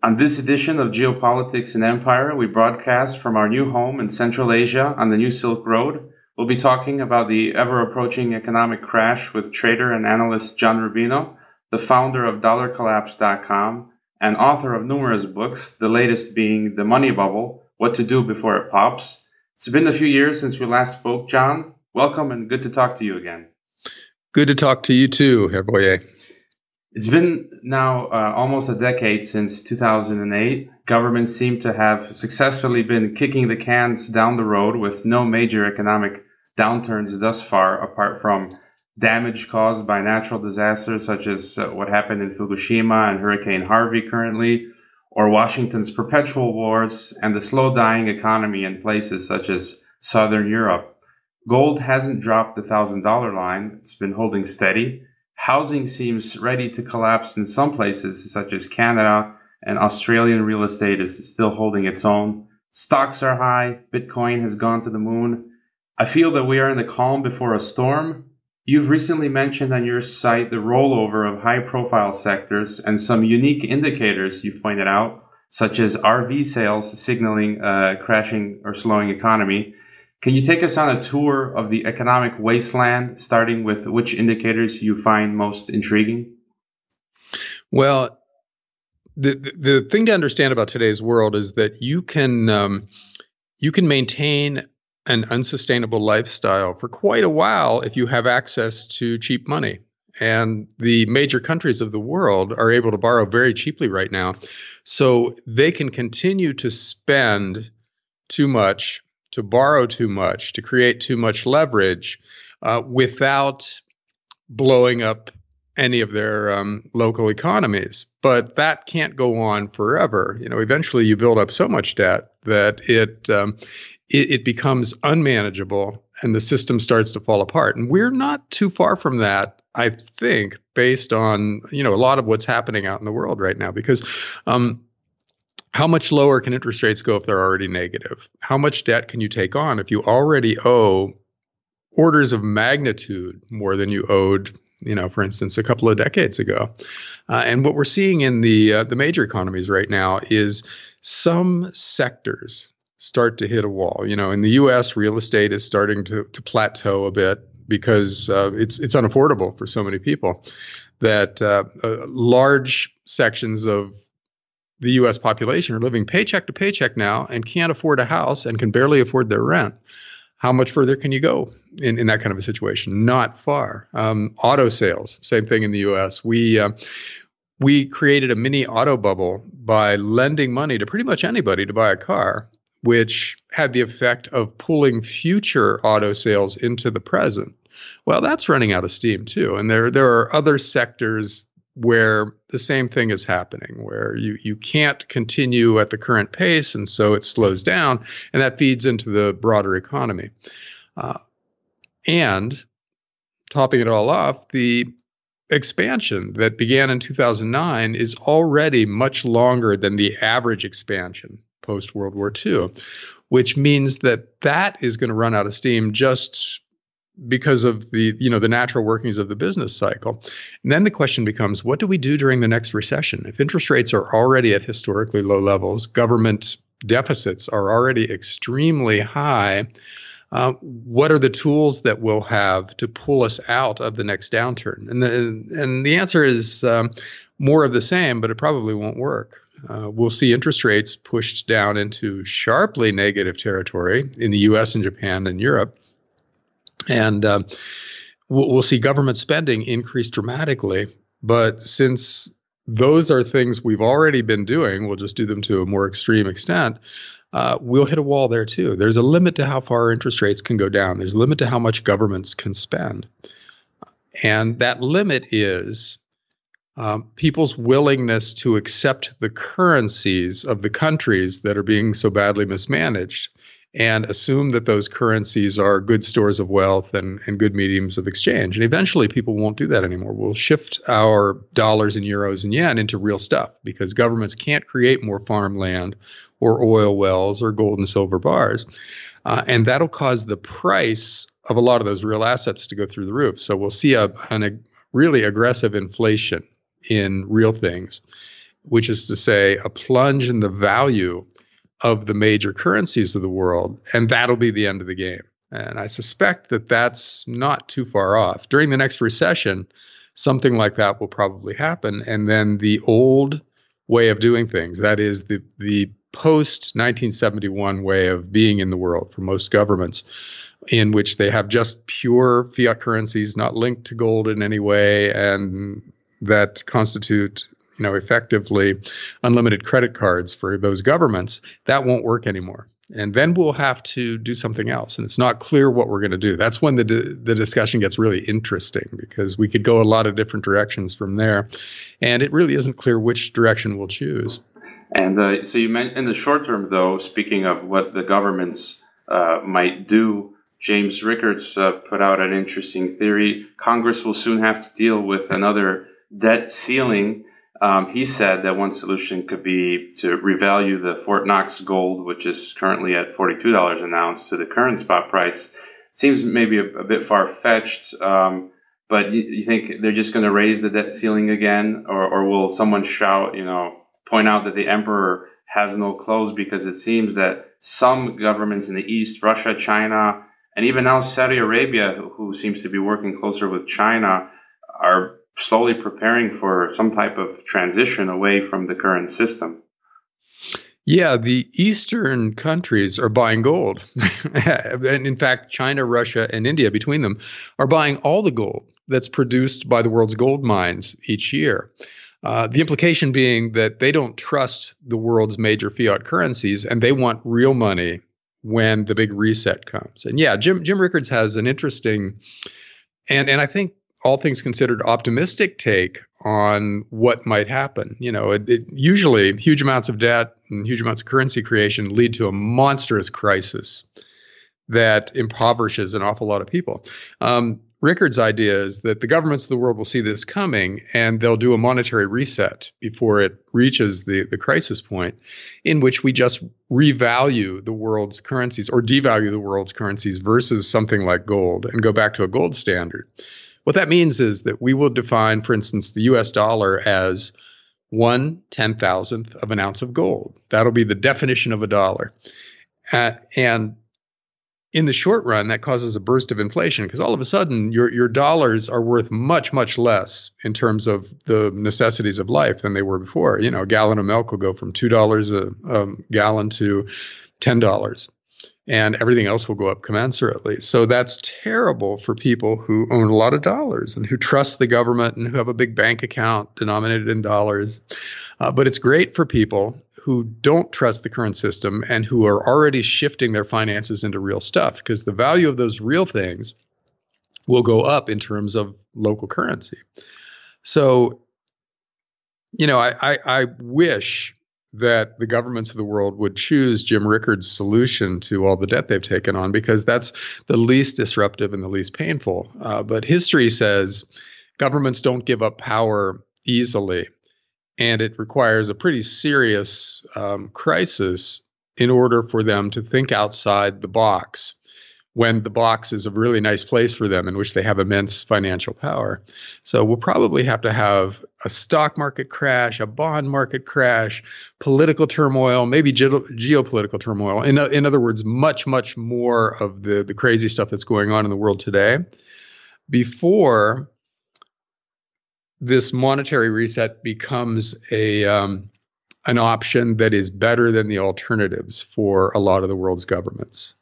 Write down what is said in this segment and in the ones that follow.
On this edition of Geopolitics and Empire, we broadcast from our new home in Central Asia on the New Silk Road. We'll be talking about the ever-approaching economic crash with trader and analyst John Rubino, the founder of DollarCollapse.com and author of numerous books, the latest being The Money Bubble, What to Do Before It Pops. It's been a few years since we last spoke, John. Welcome and good to talk to you again. Good to talk to you too, Herr Boyer. It's been now almost a decade since 2008. Governments seem to have successfully been kicking the cans down the road with no major economic downturns thus far, apart from damage caused by natural disasters such as what happened in Fukushima and Hurricane Harvey currently, or Washington's perpetual wars and the slow-dying economy in places such as Southern Europe. Gold hasn't dropped the $1,000 line. It's been holding steady. Housing seems ready to collapse in some places, such as Canada, and Australian real estate is still holding its own. Stocks are high. Bitcoin has gone to the moon. I feel that we are in the calm before a storm. You've recently mentioned on your site the rollover of high-profile sectors and some unique indicators you've pointed out, such as RV sales signaling a crashing or slowing economy. Can you take us on a tour of the economic wasteland, starting with which indicators you find most intriguing? Well, the thing to understand about today's world is that you can maintain an unsustainable lifestyle for quite a while if you have access to cheap money. And the major countries of the world are able to borrow very cheaply right now. So they can continue to spend too much, to borrow too much, to create too much leverage without blowing up any of their local economies. But that can't go on forever. Eventually you build up so much debt that it becomes unmanageable and the system starts to fall apart. And we're not too far from that, I think, based on, a lot of what's happening out in the world right now, because how much lower can interest rates go if they're already negative? How much debt can you take on if you already owe orders of magnitude more than you owed, for instance, a couple of decades ago? And what we're seeing in the major economies right now is some sectors start to hit a wall. In the U.S., real estate is starting to plateau a bit because it's unaffordable for so many people that large sections of the U.S. population are living paycheck to paycheck now and can't afford a house and can barely afford their rent. How much further can you go in that kind of a situation? Not far. Auto sales, same thing in the U.S. We created a mini auto bubble by lending money to pretty much anybody to buy a car, which had the effect of pulling future auto sales into the present. Well, that's running out of steam too. And there are other sectors where the same thing is happening, where you can't continue at the current pace, and so it slows down, and that feeds into the broader economy. And topping it all off, the expansion that began in 2009 is already much longer than the average expansion post-World War II, which means that is going to run out of steam just because of the natural workings of the business cycle. And then the question becomes, what do we do during the next recession? If interest rates are already at historically low levels, government deficits are already extremely high, what are the tools that we'll have to pull us out of the next downturn? And the answer is more of the same, but it probably won't work. We'll see interest rates pushed down into sharply negative territory in the US and Japan and Europe. And we'll see government spending increase dramatically. But since those are things we've already been doing, we'll just do them to a more extreme extent, we'll hit a wall there too. There's a limit to how far interest rates can go down. There's a limit to how much governments can spend. And that limit is people's willingness to accept the currencies of the countries that are being so badly mismanaged and assume that those currencies are good stores of wealth and good mediums of exchange. And eventually people won't do that anymore. We'll shift our dollars and euros and yen into real stuff because governments can't create more farmland or oil wells or gold and silver bars. And that'll cause the price of a lot of those real assets to go through the roof. So we'll see a really aggressive inflation in real things. which is to say a plunge in the value of the major currencies of the world, and that'll be the end of the game. And I suspect that that's not too far off. During the next recession, something like that will probably happen, and then the old way of doing things, that is the post-1971 way of being in the world for most governments, in which they have just pure fiat currencies, not linked to gold in any way, and that constitute, effectively unlimited credit cards for those governments, that won't work anymore. And then we'll have to do something else. And it's not clear what we're going to do. That's when the discussion gets really interesting, because we could go a lot of different directions from there. And it really isn't clear which direction we'll choose. And so you meant in the short term, though, speaking of what the governments might do, James Rickards put out an interesting theory. Congress will soon have to deal with another debt ceiling. He said that one solution could be to revalue the Fort Knox gold, which is currently at $42 an ounce, to the current spot price. Seems maybe a bit far-fetched, but you think they're just going to raise the debt ceiling again, or will someone shout, point out that the emperor has no clothes? Because it seems that some governments in the East, Russia, China, and even now Saudi Arabia, who seems to be working closer with China, are slowly preparing for some type of transition away from the current system. Yeah, the Eastern countries are buying gold. And in fact, China, Russia, and India, between them, are buying all the gold that's produced by the world's gold mines each year. The implication being that they don't trust the world's major fiat currencies, and they want real money when the big reset comes. And yeah, Jim Rickards has an interesting, and I think all things considered, optimistic take on what might happen. Usually huge amounts of debt and huge amounts of currency creation lead to a monstrous crisis that impoverishes an awful lot of people. Rickards' idea is that the governments of the world will see this coming, and they'll do a monetary reset before it reaches the crisis point, in which we just revalue the world's currencies or devalue the world's currencies versus something like gold and go back to a gold standard. What that means is that we will define, for instance, the US dollar as 1/10,000th of an ounce of gold. That'll be the definition of a dollar. And in the short run, that causes a burst of inflation, because all of a sudden your dollars are worth much, much less in terms of the necessities of life than they were before. A gallon of milk will go from $2 a gallon to $10. And everything else will go up commensurately. So that's terrible for people who own a lot of dollars and who trust the government and who have a big bank account denominated in dollars. But it's great for people who don't trust the current system and who are already shifting their finances into real stuff, because the value of those real things will go up in terms of local currency. So, I wish that the governments of the world would choose Jim Rickards' solution to all the debt they've taken on, because that's the least disruptive and the least painful. But history says governments don't give up power easily, and it requires a pretty serious crisis in order for them to think outside the box, when the box is a really nice place for them in which they have immense financial power. So we'll probably have to have a stock market crash, a bond market crash, political turmoil, maybe geopolitical turmoil. In other words, much, much more of the crazy stuff that's going on in the world today before this monetary reset becomes an option that is better than the alternatives for a lot of the world's governments.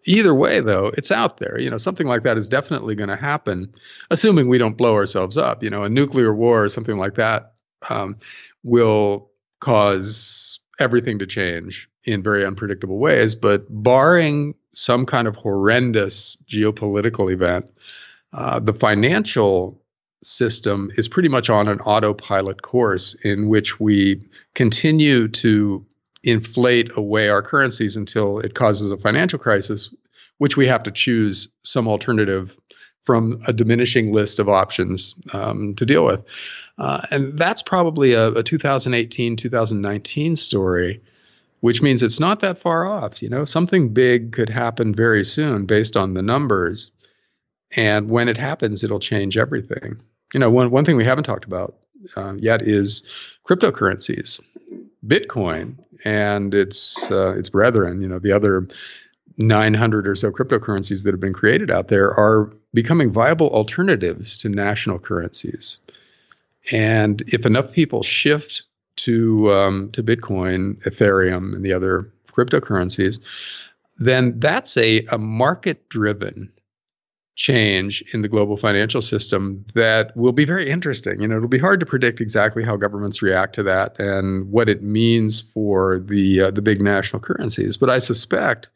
Either way, though, it's out there. Something like that is definitely going to happen, assuming we don't blow ourselves up. A nuclear war or something like that will cause everything to change in very unpredictable ways. But barring some kind of horrendous geopolitical event, the financial system is pretty much on an autopilot course in which we continue to inflate away our currencies until it causes a financial crisis, which we have to choose some alternative from a diminishing list of options to deal with. And that's probably a 2018, 2019 story, which means it's not that far off. Something big could happen very soon based on the numbers. And when it happens, it'll change everything. One thing we haven't talked about yet is cryptocurrencies. Bitcoin and its brethren, the other 900 or so cryptocurrencies that have been created out there are becoming viable alternatives to national currencies. And if enough people shift to Bitcoin, Ethereum, and the other cryptocurrencies, then that's a market-driven change in the global financial system that will be very interesting. It'll be hard to predict exactly how governments react to that and what it means for the big national currencies. But I suspect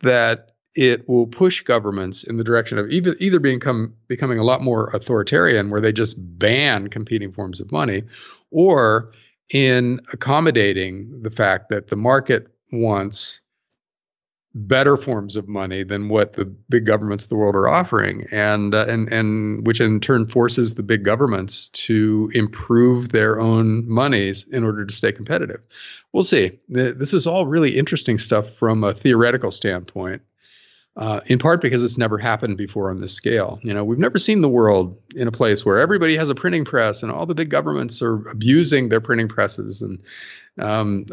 that it will push governments in the direction of either becoming a lot more authoritarian, where they just ban competing forms of money, or in accommodating the fact that the market wants better forms of money than what the big governments of the world are offering, and which in turn forces the big governments to improve their own monies in order to stay competitive. We'll see. This is all really interesting stuff from a theoretical standpoint, in part because it's never happened before on this scale. We've never seen the world in a place where everybody has a printing press and all the big governments are abusing their printing presses and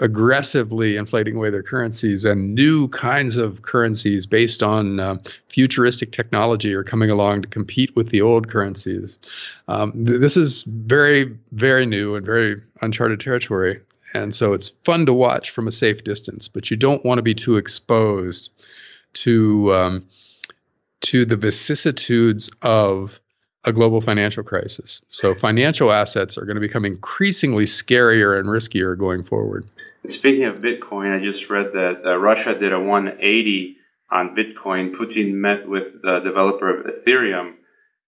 aggressively inflating away their currencies, and new kinds of currencies based on futuristic technology are coming along to compete with the old currencies. This is very, very new and very uncharted territory. And so it's fun to watch from a safe distance, but you don't want to be too exposed to the vicissitudes of a global financial crisis. So financial assets are going to become increasingly scarier and riskier going forward. Speaking of Bitcoin, I just read that Russia did a 180 on Bitcoin. Putin met with the developer of Ethereum,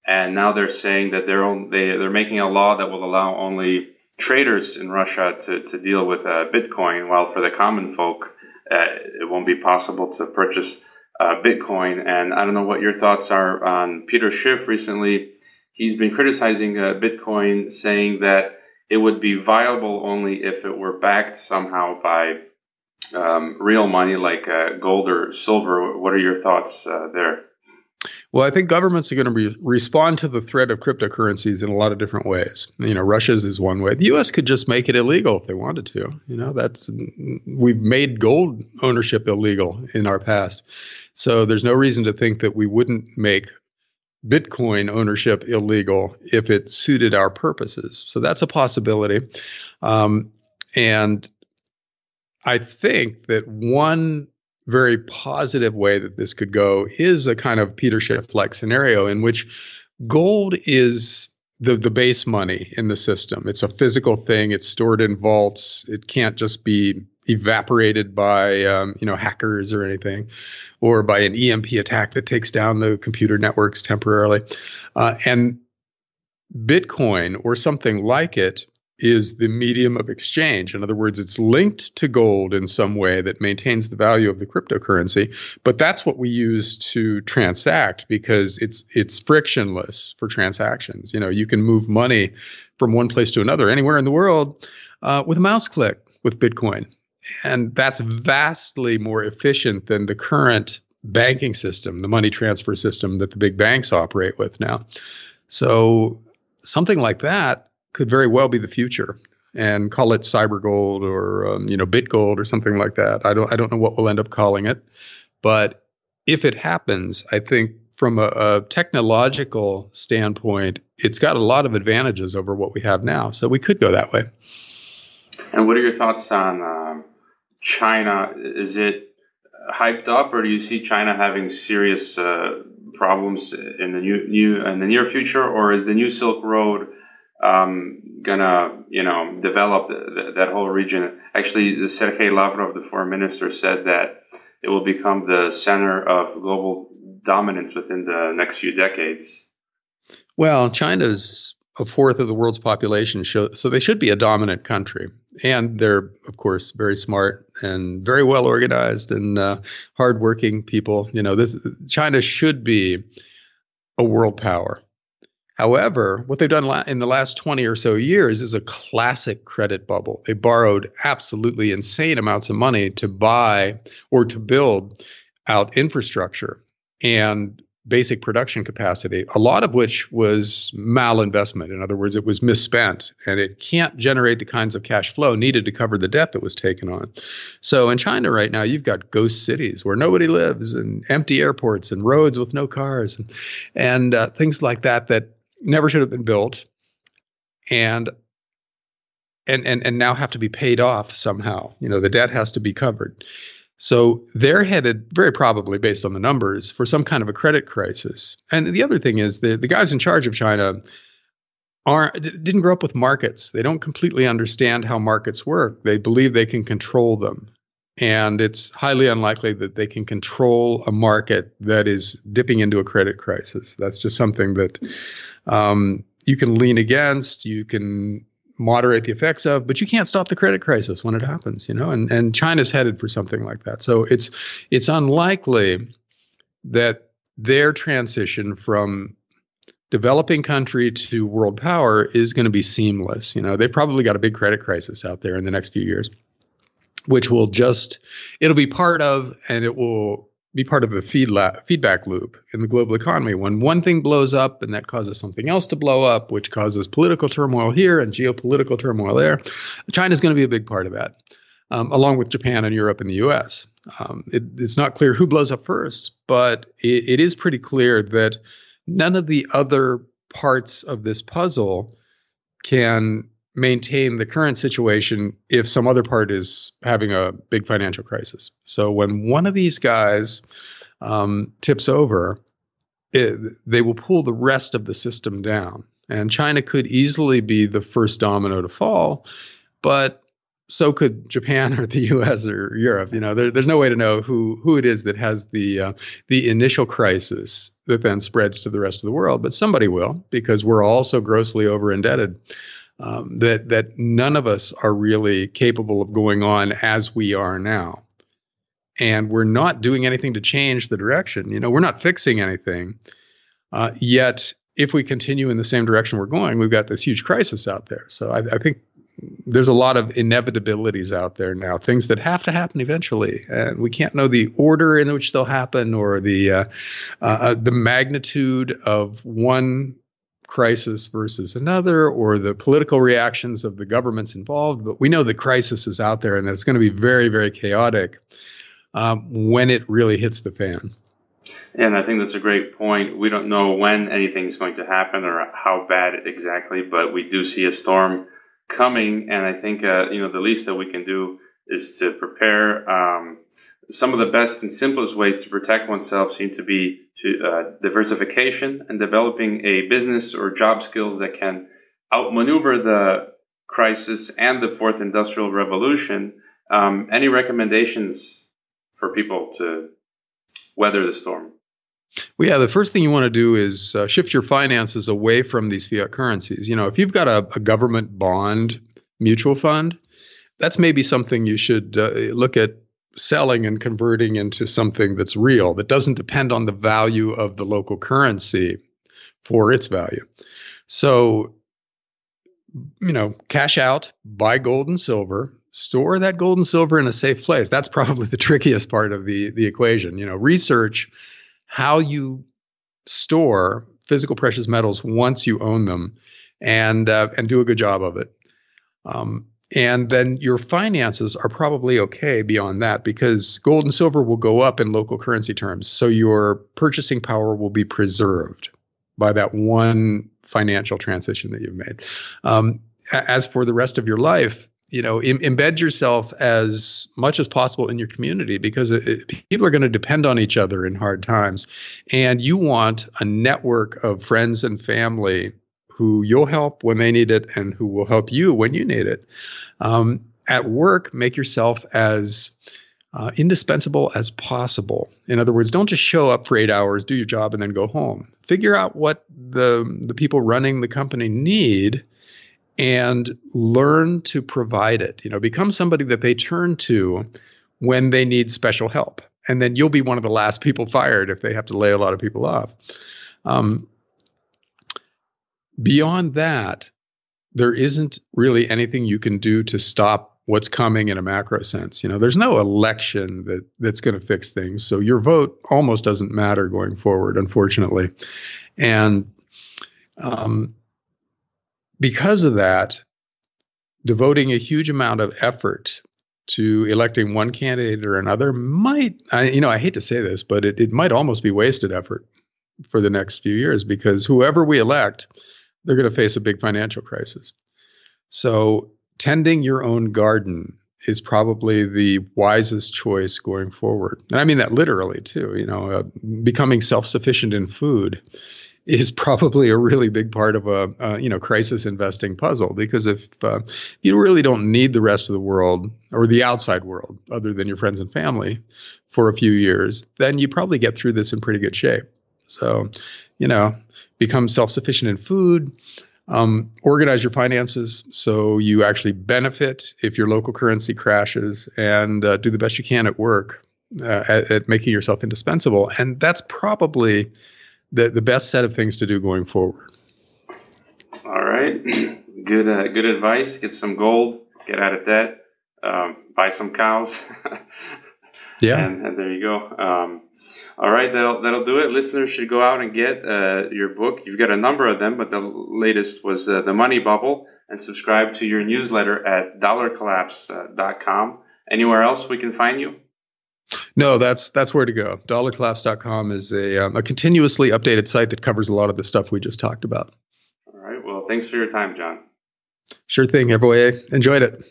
and now they're saying that they're making a law that will allow only traders in Russia to deal with Bitcoin, while for the common folk, it won't be possible to purchase Bitcoin. And I don't know what your thoughts are on Peter Schiff recently. He's been criticizing Bitcoin, saying that it would be viable only if it were backed somehow by real money like gold or silver. What are your thoughts there? Well, I think governments are going to respond to the threat of cryptocurrencies in a lot of different ways. Russia's is one way. The U.S. could just make it illegal if they wanted to. We've made gold ownership illegal in our past. So there's no reason to think that we wouldn't make Bitcoin ownership illegal if it suited our purposes. So that's a possibility. And I think that one very positive way that this could go is a kind of Peter Schiff-like scenario in which gold is the base money in the system. It's a physical thing. It's stored in vaults. It can't just be evaporated by hackers or anything, or by an EMP attack that takes down the computer networks temporarily. And Bitcoin or something like it is the medium of exchange. In other words, it's linked to gold in some way that maintains the value of the cryptocurrency, but that's what we use to transact because it's frictionless for transactions. You can move money from one place to another anywhere in the world with a mouse click with Bitcoin. And that's vastly more efficient than the current banking system, the money transfer system that the big banks operate with now. So something like that could very well be the future, and call it cyber gold or bit gold or something like that. I don't know what we'll end up calling it, but if it happens, I think from a technological standpoint, it's got a lot of advantages over what we have now. So we could go that way. And what are your thoughts on China? Is it hyped up, or do you see China having serious problems in the near future, or is the new Silk Road gonna develop that whole region? Actually, the Sergei Lavrov, the foreign minister, said that it will become the center of global dominance within the next few decades. Well, China's a fourth of the world's population, so they should be a dominant country. And they're, of course, very smart and very well organized and hardworking people. China should be a world power. However, what they've done in the last 20 or so years is a classic credit bubble. They borrowed absolutely insane amounts of money to buy or to build out infrastructure. And basic production capacity, a lot of which was malinvestment. In other words, it was misspent, and it can't generate the kinds of cash flow needed to cover the debt that was taken on. So in China right now, you've got ghost cities where nobody lives, and empty airports and roads with no cars, and things like that never should have been built, and now have to be paid off somehow. The debt has to be covered. So they're headed, very probably based on the numbers, for some kind of a credit crisis. And the other thing is the guys in charge of China didn't grow up with markets. They don't completely understand how markets work. They believe they can control them. And it's highly unlikely that they can control a market that is dipping into a credit crisis. That's just something that you can lean against, you can moderate the effects of, but you can't stop the credit crisis when it happens, and China's headed for something like that. So it's unlikely that their transition from developing country to world power is going to be seamless. They've probably got a big credit crisis out there in the next few years, which it'll be part of, and it will be part of a feedback loop in the global economy. When one thing blows up and that causes something else to blow up, which causes political turmoil here and geopolitical turmoil there, China's going to be a big part of that, along with Japan and Europe and the US. It's not clear who blows up first, but it is pretty clear that none of the other parts of this puzzle can maintain the current situation if some other part is having a big financial crisis. So when one of these guys tips over, they will pull the rest of the system down. And China could easily be the first domino to fall, but so could Japan or the U.S. or Europe. There's no way to know who it is that has the initial crisis that then spreads to the rest of the world. But somebody will, because we're all so grossly over indebted. That none of us are really capable of going on as we are now. And we're not doing anything to change the direction. We're not fixing anything. Yet, if we continue in the same direction we're going, we've got this huge crisis out there. So I think there's a lot of inevitabilities out there now, things that have to happen eventually. And we can't know the order in which they'll happen or the magnitude of one crisis versus another, or the political reactions of the governments involved. But we know the crisis is out there, and it's going to be very, very chaotic when it really hits the fan. And I think that's a great point. We don't know when anything's going to happen or how bad exactly, but we do see a storm coming. And I think, the least that we can do is to prepare. Some of the best and simplest ways to protect oneself seem to be diversification and developing a business or job skills that can outmaneuver the crisis and the fourth industrial revolution. Any recommendations for people to weather the storm? Well, yeah, the first thing you want to do is shift your finances away from these fiat currencies. If you've got a government bond mutual fund, that's maybe something you should look at selling and converting into something that's real, that doesn't depend on the value of the local currency for its value. So, cash out, buy gold and silver, store that gold and silver in a safe place. That's probably the trickiest part of the equation. Research how you store physical precious metals once you own them, and do a good job of it. And then your finances are probably okay beyond that, because gold and silver will go up in local currency terms. So your purchasing power will be preserved by that one financial transition that you've made. As for the rest of your life, embed yourself as much as possible in your community, because people are going to depend on each other in hard times. And you want a network of friends and family who you'll help when they need it and who will help you when you need it. At work, make yourself as indispensable as possible. In other words, don't just show up for 8 hours, do your job, and then go home. Figure out what the people running the company need and learn to provide it. Become somebody that they turn to when they need special help. And then you'll be one of the last people fired if they have to lay a lot of people off. Beyond that, there isn't really anything you can do to stop what's coming in a macro sense. There's no election that's going to fix things. So your vote almost doesn't matter going forward, unfortunately. And because of that, devoting a huge amount of effort to electing one candidate or another might, I hate to say this, but it might almost be wasted effort for the next few years, because whoever we elect, they're going to face a big financial crisis. So tending your own garden is probably the wisest choice going forward. And I mean that literally too. Becoming self-sufficient in food is probably a really big part of a crisis investing puzzle, because if you really don't need the rest of the world or the outside world other than your friends and family for a few years, then you probably get through this in pretty good shape. So, become self-sufficient in food, organize your finances so you actually benefit if your local currency crashes, and do the best you can at work at making yourself indispensable. And that's probably the best set of things to do going forward. All right. Good advice. Get some gold, get out of debt, buy some cows. Yeah. And there you go. All right. That'll do it. Listeners should go out and get your book. You've got a number of them, but the latest was The Money Bubble, and subscribe to your newsletter at DollarCollapse.com. Anywhere else we can find you? No, that's where to go. DollarCollapse.com is a continuously updated site that covers a lot of the stuff we just talked about. All right. Well, thanks for your time, John. Sure thing, everybody. Enjoyed it.